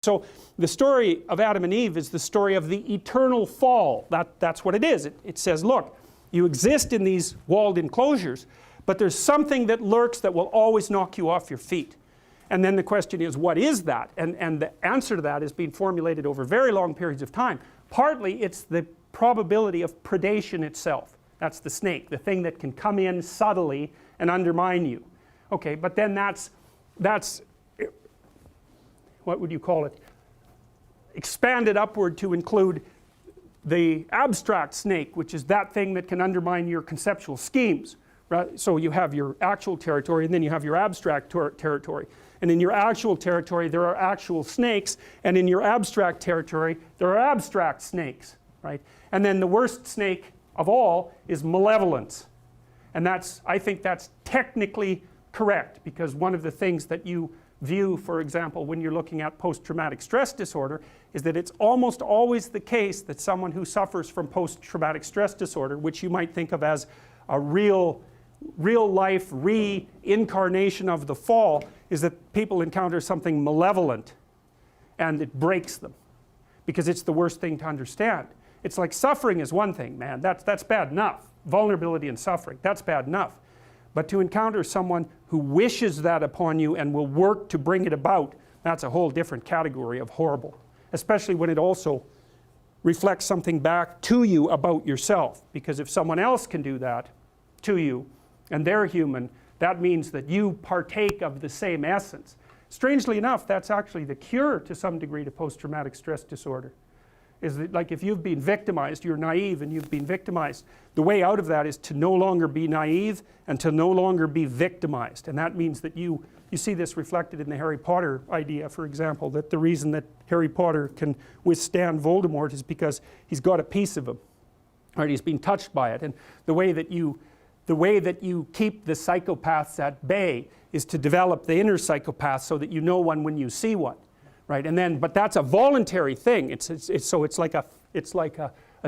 So the story of Adam and Eve is the story of the eternal fall. That's what it is. It says, look, you exist in these walled enclosures, but there's something that lurks that will always knock you off your feet. And then the question is, what is that? And the answer to that is being formulated over very long periods of time. Partly it's the probability of predation itself. That's the snake, the thing that can come in subtly and undermine you. Okay, but then that's what would you call it? Expanded upward to include the abstract snake, which is that thing that can undermine your conceptual schemes. Right? So you have your actual territory, and then you have your abstract territory. And in your actual territory there are actual snakes, and in your abstract territory there are abstract snakes. Right? And then the worst snake of all is malevolence. And I think that's technically correct, because one of the things that you view, for example, when you're looking at post-traumatic stress disorder, is that it's almost always the case that someone who suffers from post-traumatic stress disorder, which you might think of as a real life reincarnation of the fall, is that people encounter something malevolent and it breaks them, because it's the worst thing to understand. It's like suffering is one thing, man, that's bad enough. Vulnerability and suffering, that's bad enough. But to encounter someone who wishes that upon you and will work to bring it about, that's a whole different category of horrible. Especially when it also reflects something back to you about yourself. Because if someone else can do that to you, and they're human, that means that you partake of the same essence. Strangely enough, that's actually the cure to some degree to post-traumatic stress disorder. Is that, like, if you've been victimized, you're naive and you've been victimized, the way out of that is to no longer be naive and to no longer be victimized. And that means that you see this reflected in the Harry Potter idea, for example, that the reason that Harry Potter can withstand Voldemort is because he's got a piece of him, right? He's been touched by it. And the way that you keep the psychopaths at bay is to develop the inner psychopath so that you know one when you see one. Right? And then, but that's a voluntary thing. So it's like a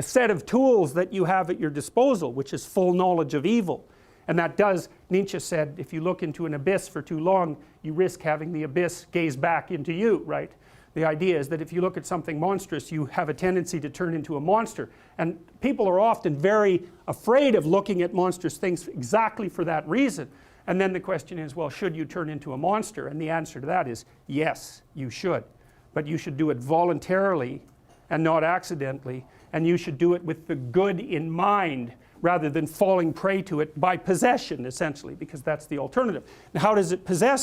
set of tools that you have at your disposal, which is full knowledge of evil. And that does, Nietzsche said, if you look into an abyss for too long, you risk having the abyss gaze back into you, right? The idea is that if you look at something monstrous, you have a tendency to turn into a monster. And people are often very afraid of looking at monstrous things exactly for that reason. And then the question is, well, should you turn into a monster? And the answer to that is, yes, you should. But you should do it voluntarily and not accidentally. And you should do it with the good in mind, rather than falling prey to it by possession, essentially, because that's the alternative. Now, how does it possess you?